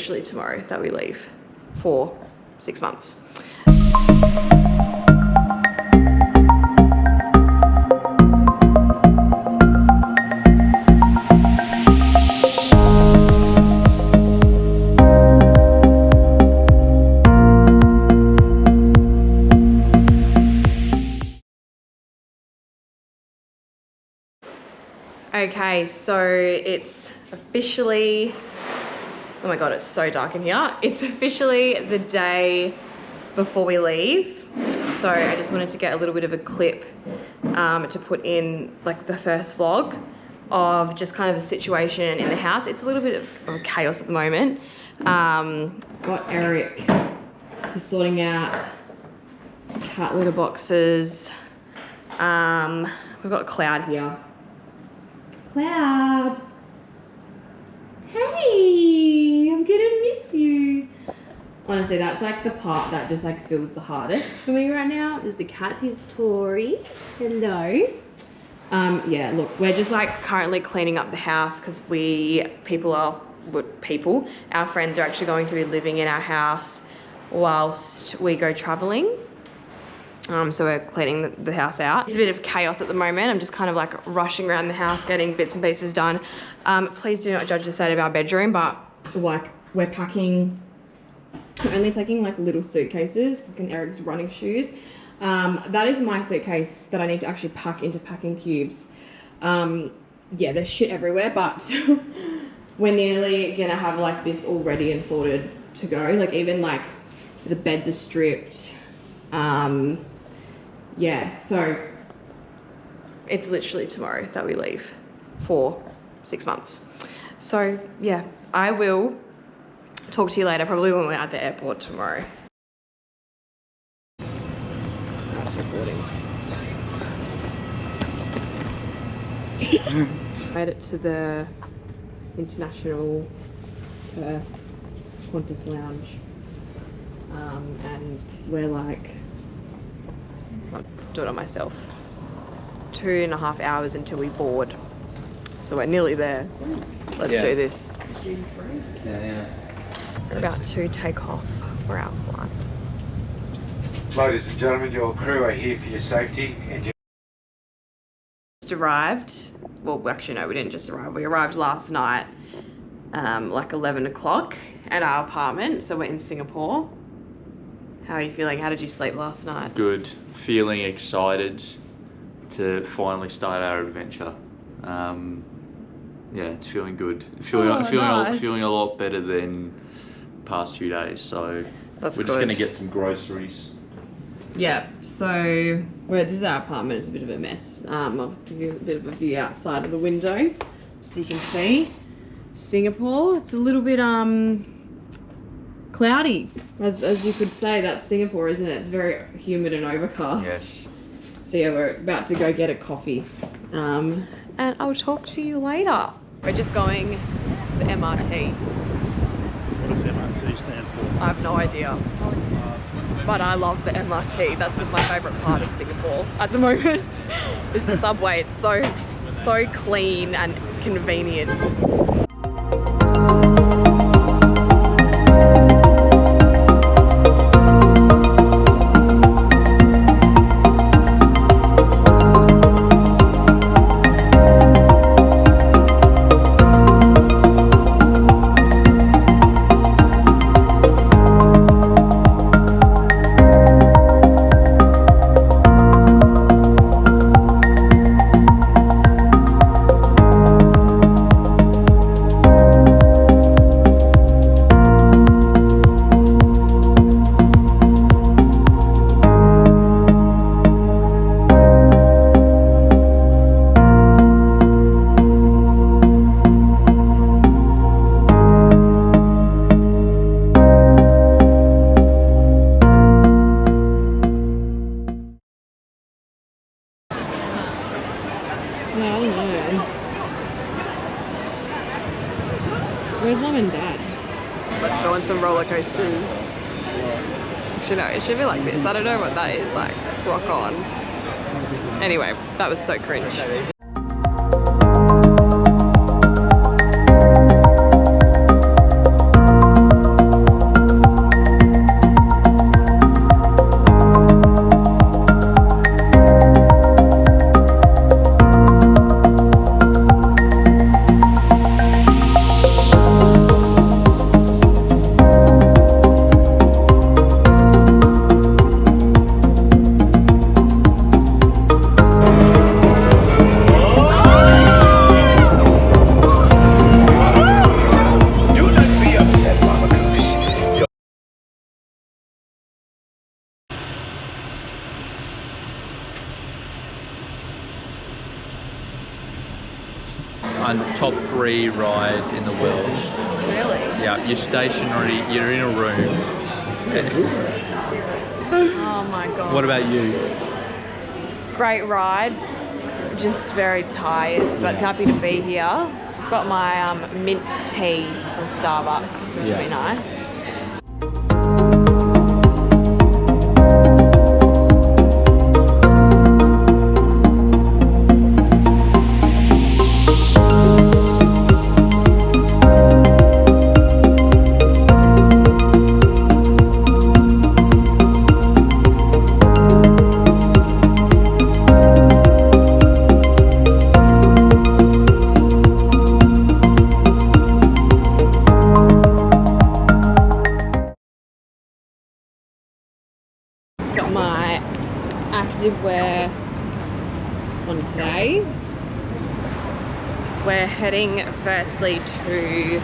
literally tomorrow that we leave for 6 months. Okay, so it's officially, oh my God, it's so dark in here. It's officially the day before we leave. So I just wanted to get a little bit of a clip to put in like the first vlog of just kind of the situation in the house. It's a little bit of chaos at the moment. Got Eric, he's sorting out cat litter boxes. We've got Cloud here. Cloud. Hey, I'm gonna miss you. Honestly, that's like the part that just like feels the hardest for me right now is the cat. Here's Tori. Hello. Yeah, look, we're just like currently cleaning up the house because our friends are actually going to be living in our house whilst we go traveling. So we're cleaning the house out. It's a bit of chaos at the moment. I'm just kind of like rushing around the house, getting bits and pieces done. Please do not judge the state of our bedroom, but like we're only taking like little suitcases, fucking Eric's running shoes. That is my suitcase that I need to actually pack into packing cubes. Yeah, there's shit everywhere, but we're nearly gonna have like this all ready and sorted to go. Like even like the beds are stripped. Yeah, so it's literally tomorrow that we leave for 6 months. So yeah, I will talk to you later, probably when we're at the airport tomorrow. That's recording. Made it to the International Perth Qantas Lounge. And we're like, I'll do it on myself. 2.5 hours until we board. So we're nearly there. Let's do this. Yeah. We're about to take off for our flight. Ladies and gentlemen, your crew are here for your safety and your Just arrived. Well, actually no, we didn't just arrive. We arrived last night, like 11 o'clock at our apartment. So we're in Singapore. How are you feeling? How did you sleep last night? Good. Feeling excited to finally start our adventure. Yeah, it's feeling good. Feeling a lot better than the past few days. So we're just going to get some groceries. Yeah. So this is our apartment. It's a bit of a mess. I'll give you a bit of a view outside of the window so you can see Singapore. It's a little bit cloudy, as you could say. That's Singapore, isn't it? It's very humid and overcast. Yes. So yeah, we're about to go get a coffee. And I'll talk to you later. We're just going to the MRT. What does MRT stand for? I have no idea. But I love the MRT. That's my favourite part of Singapore at the moment. Is the subway. It's so clean and convenient. Where's Mum and Dad? Let's go on some roller coasters. Actually, no, it should be like this. I don't know what that is, like rock on. Anyway, that was so cringe. top 3 rides in the world. Really? Yeah, you're stationary, you're in a room. Oh my god. What about you? Great ride. Just very tired, but happy to be here. I've got my mint tea from Starbucks, which will be nice. Got my active wear on today. We're heading firstly to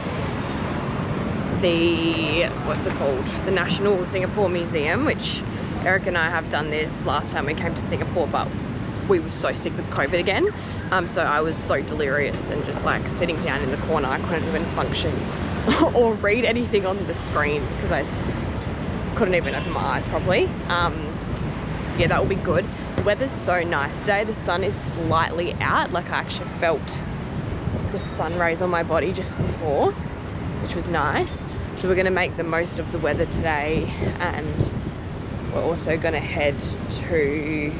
the, what's it called? The National Singapore Museum, which Eric and I have done this last time we came to Singapore, but we were so sick with COVID again. So I was so delirious and just like sitting down in the corner. I couldn't even function or read anything on the screen because I couldn't even open my eyes properly. So yeah, that will be good. The weather's so nice today. The sun is slightly out. Like I actually felt the sun rays on my body just before, which was nice. So we're gonna make the most of the weather today, and we're also gonna head to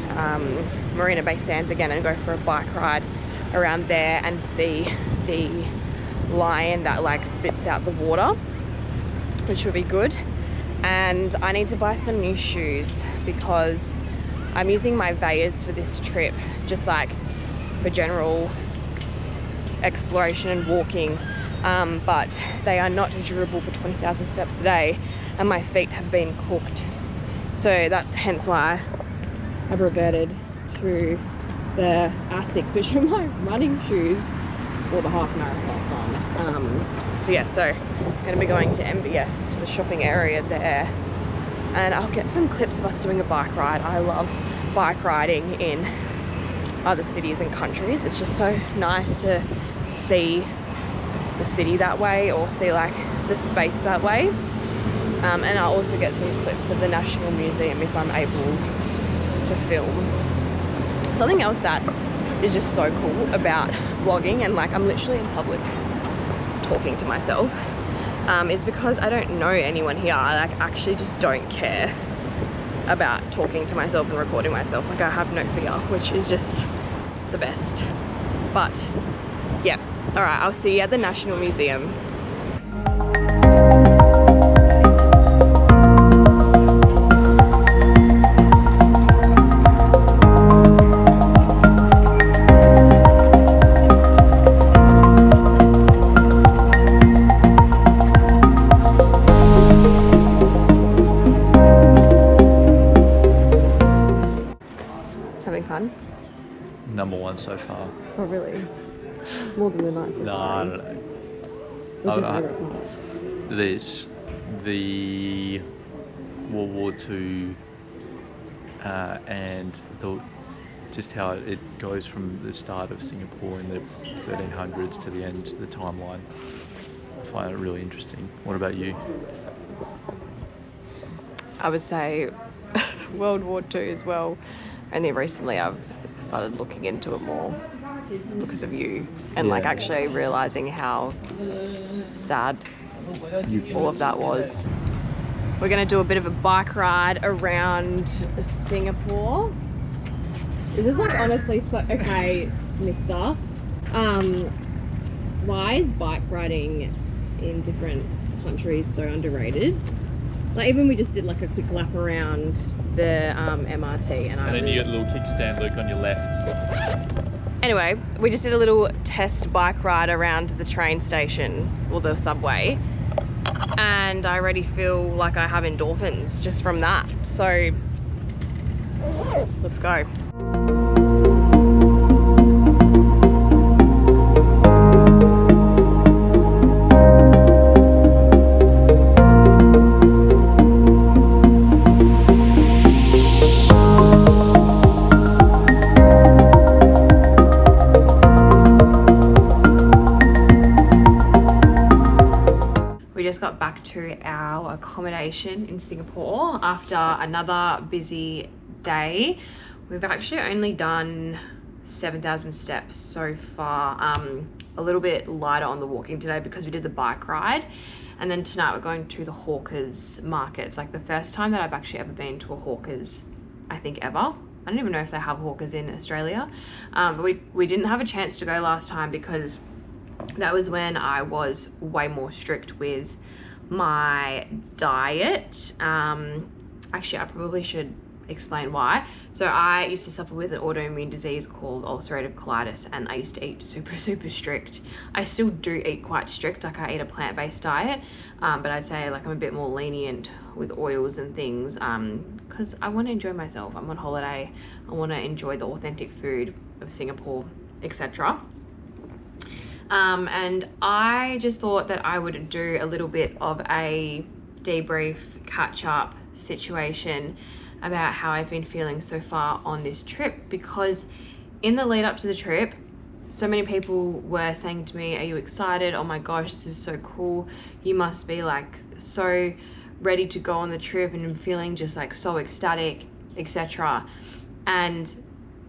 Marina Bay Sands again and go for a bike ride around there and see the lion that like spits out the water, which will be good. And I need to buy some new shoes because I'm using my Veyers for this trip, just like for general exploration and walking, but they are not durable for 20,000 steps a day, and my feet have been cooked. So that's hence why I've reverted to the Asics, which are my running shoes, or the half marathon one. So yeah, so I'm gonna be going to MBS, to the shopping area there, and I'll get some clips of us doing a bike ride. I love bike riding in other cities and countries. It's just so nice to see the city that way, or see like the space that way. And I'll also get some clips of the National Museum if I'm able to film. Something else that is just so cool about vlogging, and like I'm literally in public talking to myself, is because I don't know anyone here. I like actually just don't care about talking to myself and recording myself. Like I have no fear, which is just the best. But yeah, all right, I'll see you at the National Museum. Number 1 so far. Oh really? More than the night so far? I don't know. What's your favourite part? There's the World War II and just how it goes from the start of Singapore in the 1300s to the end, the timeline. I find it really interesting. What about you? I would say World War II as well. Only recently I've started looking into it more because of you, and like actually realizing how sad all of that was. We're gonna do a bit of a bike ride around Singapore. This is like honestly so, okay, mister. Why is bike riding in different countries so underrated? Like even we just did like a quick lap around the MRT, and then you get a little kickstand, Luke, on your left. Anyway, we just did a little test bike ride around the train station, or the subway, and I already feel like I have endorphins just from that. So let's go. to our accommodation in Singapore after another busy day. We've actually only done 7,000 steps so far. A little bit lighter on the walking today because we did the bike ride. And then tonight we're going to the Hawkers market. It's like the first time that I've actually ever been to a Hawkers, I think ever. I don't even know if they have Hawkers in Australia. But we didn't have a chance to go last time because that was when I was way more strict with my diet. Actually, I probably should explain why. So I used to suffer with an autoimmune disease called ulcerative colitis, and I used to eat super strict. I still do eat quite strict, like I eat a plant-based diet, but I'd say like I'm a bit more lenient with oils and things because I want to enjoy myself. I'm on holiday, I want to enjoy the authentic food of Singapore, etc. And I just thought that I would do a little bit of a debrief, catch-up situation about how I've been feeling so far on this trip, because in the lead up to the trip, so many people were saying to me, are you excited? Oh my gosh, this is so cool. You must be like so ready to go on the trip and I'm feeling just like so ecstatic, etc. And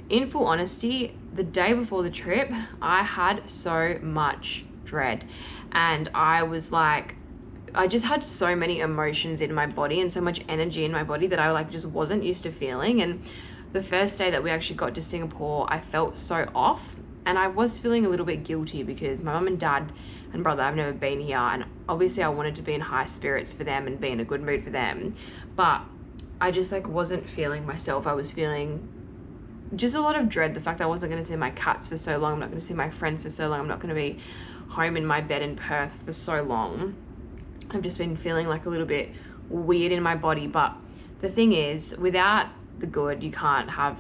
in full honesty, the day before the trip, I had so much dread, and I was like, I just had so many emotions in my body and so much energy in my body that I like just wasn't used to feeling. And the first day that we actually got to Singapore, I felt so off, and I was feeling a little bit guilty because my mum and dad and brother, I've never been here, and obviously I wanted to be in high spirits for them and be in a good mood for them, but I just like wasn't feeling myself. I was feeling just a lot of dread. The fact that I wasn't going to see my cats for so long, I'm not going to see my friends for so long, I'm not going to be home in my bed in Perth for so long. I've just been feeling like a little bit weird in my body. But the thing is, without the good, you can't have,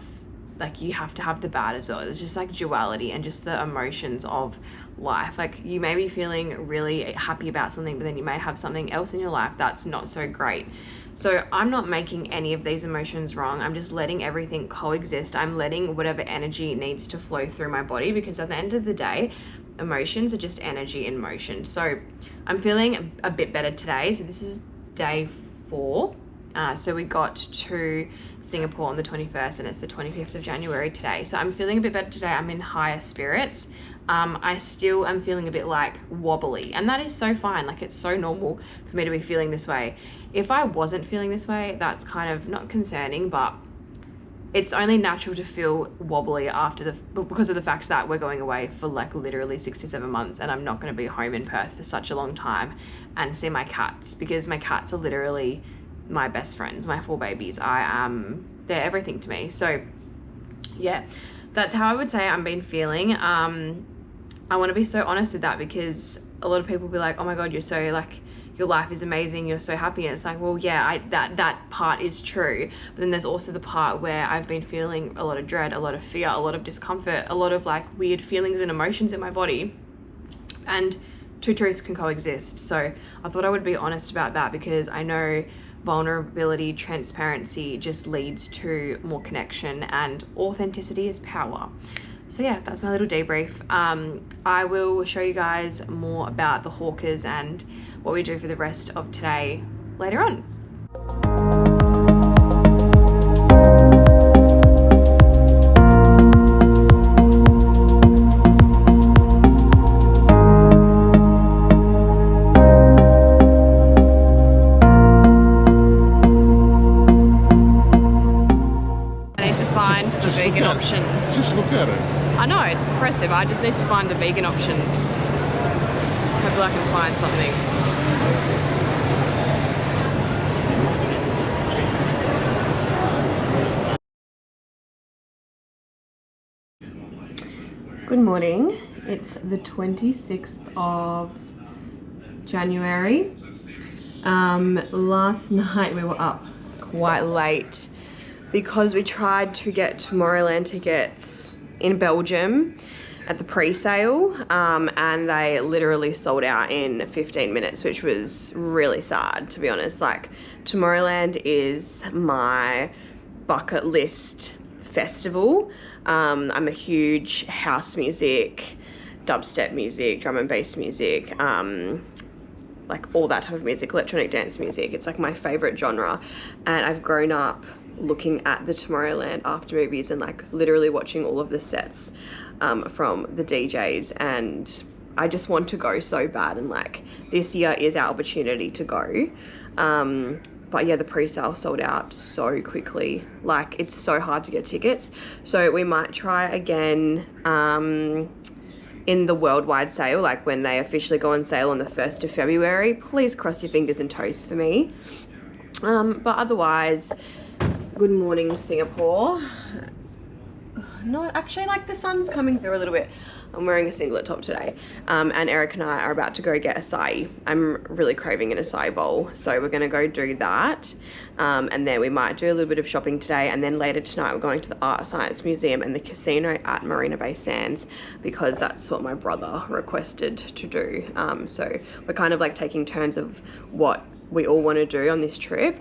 like, you have to have the bad as well. It's just like duality and just the emotions of life. Like, you may be feeling really happy about something, but then you may have something else in your life that's not so great. So I'm not making any of these emotions wrong. I'm just letting everything coexist. I'm letting whatever energy needs to flow through my body, because at the end of the day, emotions are just energy in motion. So I'm feeling a bit better today. So this is day 4. So we got to Singapore on the 21st and it's the 25th of January today. So I'm feeling a bit better today. I'm in higher spirits. I still am feeling a bit like wobbly, and that is so fine. Like, it's so normal for me to be feeling this way. If I wasn't feeling this way, that's kind of not concerning, but it's only natural to feel wobbly because of the fact that we're going away for like literally 6 to 7 months, and I'm not going to be home in Perth for such a long time and see my cats, because my cats are literally my best friends, my 4 babies. They're everything to me. So yeah, that's how I would say I'm been feeling. I want to be so honest with that, because a lot of people will be like, oh my God, you're so like, your life is amazing, you're so happy. And it's like, well, yeah, that part is true. But then there's also the part where I've been feeling a lot of dread, a lot of fear, a lot of discomfort, a lot of like weird feelings and emotions in my body. And two truths can coexist. So I thought I would be honest about that, because I know vulnerability, transparency just leads to more connection, and authenticity is power. So yeah, that's my little debrief. I will show you guys more about the Hawkers and what we do for the rest of today later on. I need to find the vegan options. Just look at it. I know, it's impressive. I just need to find the vegan options. Hopefully I can find something. Good morning. It's the 26th of January. Last night we were up quite late because we tried to get Tomorrowland tickets in Belgium at the pre-sale, and they literally sold out in 15 minutes, which was really sad, to be honest. Like, Tomorrowland is my bucket list festival. I'm a huge house music, dubstep music, drum and bass music, like all that type of music, electronic dance music. It's like my favorite genre, and I've grown up looking at the Tomorrowland after movies and like literally watching all of the sets from the DJs, and I just want to go so bad, and like this year is our opportunity to go. But yeah, the pre-sale sold out so quickly. Like it's so hard to get tickets. So we might try again in the worldwide sale, like when they officially go on sale on the 1st of February. Please cross your fingers and toes for me. But otherwise, good morning Singapore. Not actually, like the sun's coming through a little bit. I'm wearing a singlet top today, and Eric and I are about to go get acai. I'm really craving an acai bowl, so we're gonna go do that, and then we might do a little bit of shopping today, and then later tonight we're going to the Art Science Museum and the casino at Marina Bay Sands, because that's what my brother requested to do. So we're kind of like taking turns of what we all want to do on this trip,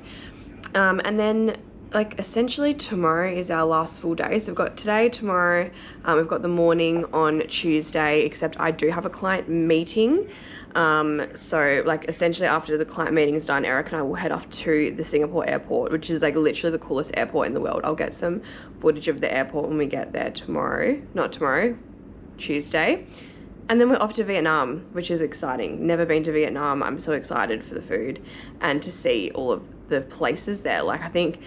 and then like essentially tomorrow is our last full day. So we've got today, tomorrow, we've got the morning on Tuesday, except I do have a client meeting. So like essentially after the client meeting is done, Eric and I will head off to the Singapore airport, which is like literally the coolest airport in the world. I'll get some footage of the airport when we get there tomorrow, not tomorrow, Tuesday. And then we're off to Vietnam, which is exciting. Never been to Vietnam. I'm so excited for the food and to see all of the places there. Like I think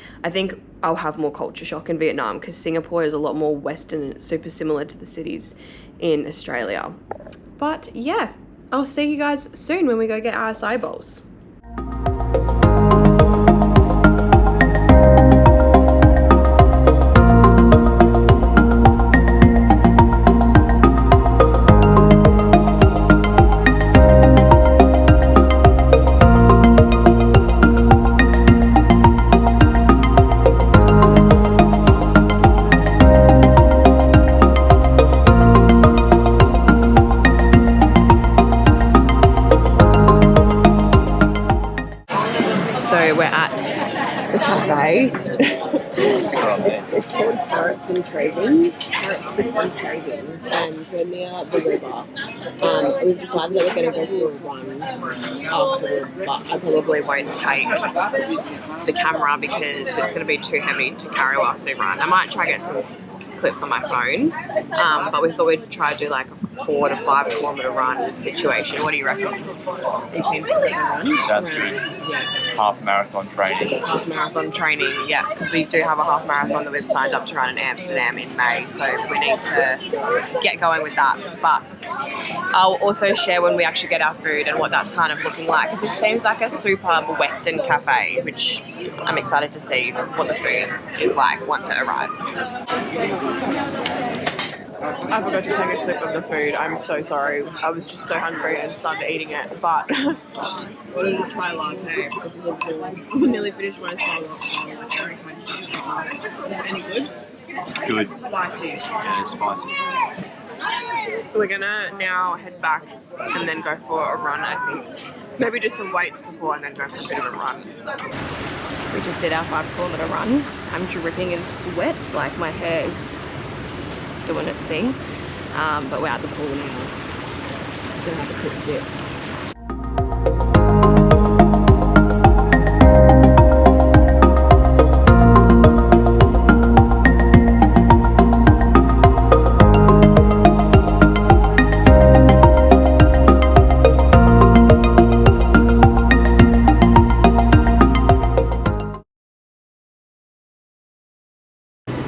I'll have more culture shock in Vietnam, because Singapore is a lot more Western and it's super similar to the cities in Australia. But yeah, I'll see you guys soon when we go get our acai bowls. So we're at the cafe. It's called Carrots and Cravings, Carrot Sticks and Cravings, and we're near the river. We've decided that we're going to go for a run afterwards, but I probably won't take the camera because it's going to be too heavy to carry whilst we run. I might try to get some clips on my phone, but we thought we'd try to do like a 4 to 5 kilometre run situation. What do you reckon? Are you keen to take a run? Sounds good. Yeah. Half marathon training. Half marathon training, yeah, because we do have a half marathon that we've signed up to run in Amsterdam in May, so we need to get going with that. But I'll also share when we actually get our food and what that's kind of looking like, because it seems like a super Western cafe, which I'm excited to see what the food is like once it arrives. I forgot to take a clip of the food. I'm so sorry. I was just so hungry and started eating it. But I wanted to try a latte because it's cool. I nearly finished my solo. Is it any good? Good. Spicy. Yeah, it's spicy. We're gonna now head back and then go for a run, I think. Maybe do some weights before and then go for a bit of a run. We just did our 5 kilometre run. I'm dripping in sweat, like my hair is doing its thing, but we're at the pool now. Just gonna have a quick dip.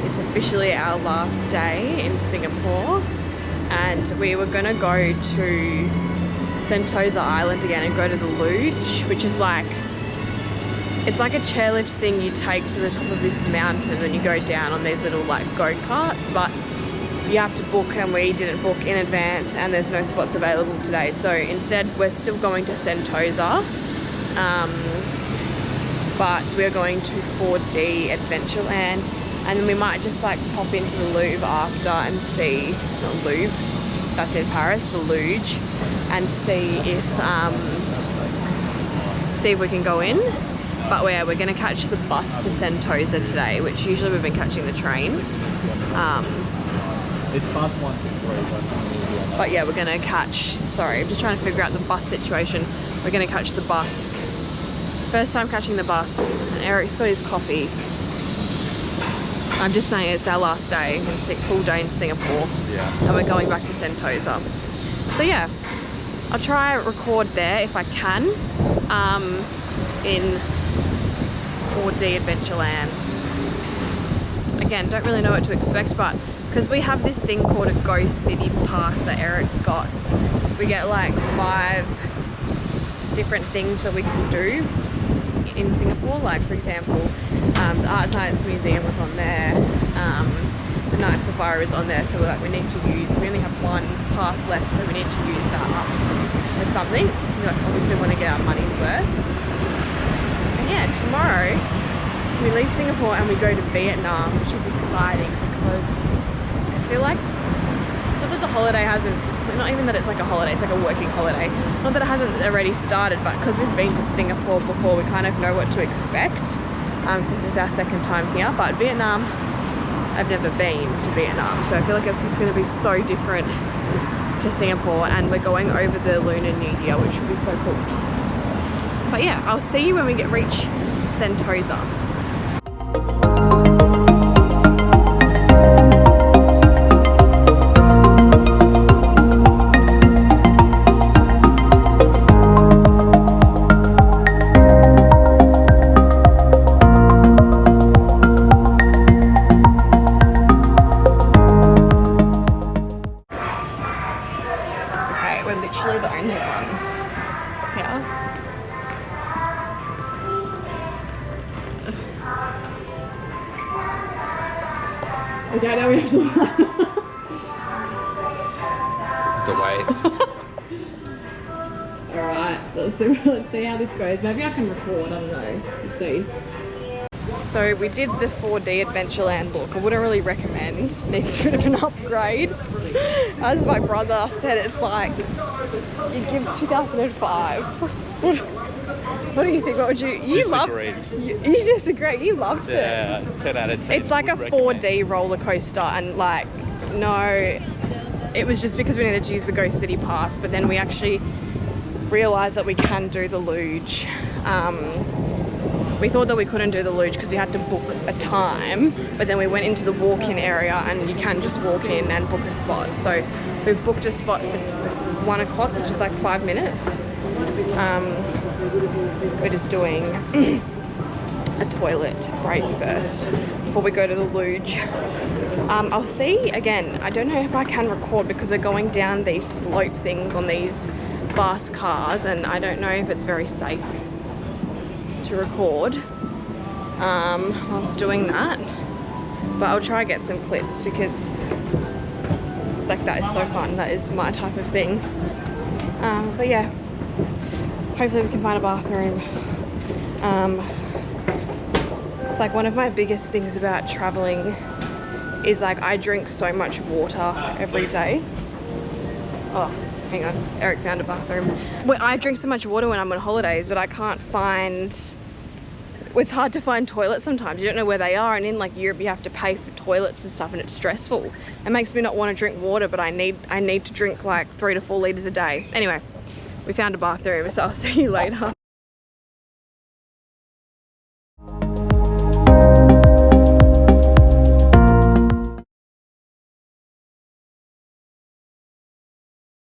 It's officially our last day in Singapore, and we were gonna go to Sentosa Island again and go to the luge, which is like, it's like a chairlift thing you take to the top of this mountain and you go down on these little like go-karts, but you have to book, and we didn't book in advance and there's no spots available today. So instead we're still going to Sentosa, but we're going to 4D Adventureland. And then we might just like pop into the Louvre after and see, not Louvre, that's in Paris, the luge, and see if we can go in. But we're gonna catch the bus to Sentosa today, which usually we've been catching the trains. It's bus 1 to 3. But yeah, we're gonna catch, sorry, I'm just trying to figure out the bus situation. We're we're gonna catch the bus. First time catching the bus, and Eric's got his coffee. I'm just saying it's our last day, full day in Singapore. Yeah. And we're going back to Sentosa. So yeah, I'll try and record there if I can, in 4D Adventureland. Again, don't really know what to expect, but because we have this thing called a Go City Pass that Eric got, we get like 5 different things that we can do in Singapore. Like for example, the Art Science Museum was on there, the Night Safari is on there, so like we only have 1 pass left, so we need to use that up with something. We like obviously want to get our money's worth. And yeah, tomorrow we leave Singapore and we go to Vietnam, which is exciting because I feel like, not that the holiday hasn't, not even that it's like a holiday, it's like a working holiday, not that it hasn't already started, but because we've been to Singapore before, we kind of know what to expect, since it's our 2nd time here. But Vietnam, I've never been to Vietnam, so I feel like it's just going to be so different to Singapore, and we're going over the Lunar New Year, which will be so cool. But yeah, I'll see you when we reach Sentosa. Okay, now we have to wait. Alright, let's see how this goes. Maybe I can record, I don't know. We'll see. So we did the 4D Adventureland book. I wouldn't really recommend. Needs a bit of an upgrade. As my brother said, it's like, it gives 2005. What do you think? What would you Disagreed. You disagree? You loved it. Yeah, 10 out of 10. It's like a 4D roller coaster, and like, no, it was just because we needed to use the Go City Pass, but then we actually realised that we can do the luge. We thought that we couldn't do the luge because we had to book a time, but then we went into the walk-in area and you can just walk in and book a spot. So we've booked a spot for 1 o'clock, which is like 5 minutes. We're just doing a toilet break first before we go to the luge. I'll see, again, I don't know if I can record because we're going down these slope things on these fast cars, and I don't know if it's very safe to record whilst doing that, but I'll try and get some clips because like that is so fun. That is my type of thing. But yeah, hopefully we can find a bathroom. It's like one of my biggest things about traveling is like I drink so much water every day. Oh, hang on, Eric found a bathroom. Well, I drink so much water when I'm on holidays, but I can't find, it's hard to find toilets sometimes. You don't know where they are, and in like Europe you have to pay for toilets and stuff, and it's stressful. It makes me not want to drink water, but I need to drink like 3 to 4 litres a day. Anyway, we found a bathroom, so I'll see you later.